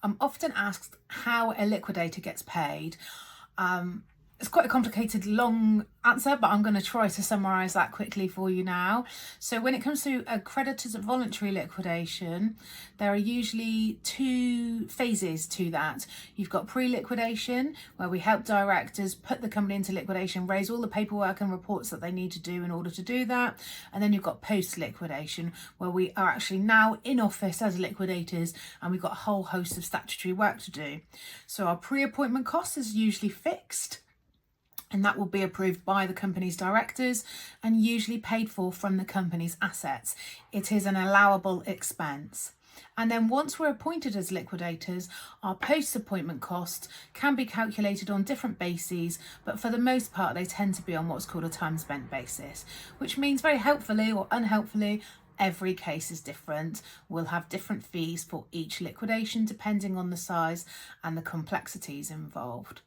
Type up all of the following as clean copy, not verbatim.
I'm often asked how a liquidator gets paid. It's quite a complicated, long answer, but I'm going to try to summarise that quickly for you now. So when it comes to a creditor's voluntary liquidation, there are usually two phases to that. You've got pre-liquidation, where we help directors put the company into liquidation, raise all the paperwork and reports that they need to do in order to do that. And then you've got post-liquidation, where we are actually now in office as liquidators and we've got a whole host of statutory work to do. So our pre-appointment cost is usually fixed, and that will be approved by the company's directors and usually paid for from the company's assets. It is an allowable expense. And then once we're appointed as liquidators, our post-appointment costs can be calculated on different bases, but for the most part, they tend to be on what's called a time spent basis, which means very helpfully or unhelpfully, every case is different. We'll have different fees for each liquidation depending on the size and the complexities involved.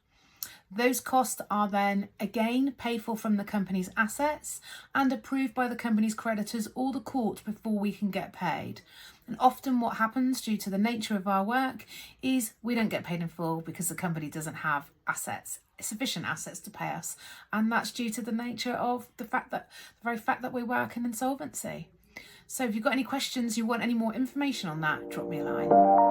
Those costs are then again paid for from the company's assets and approved by the company's creditors or the court before we can get paid. And often what happens due to the nature of our work is we don't get paid in full because the company doesn't have sufficient assets to pay us. And that's due to the nature of the very fact that we work in insolvency. So if you've got any questions, you want any more information on that, drop me a line.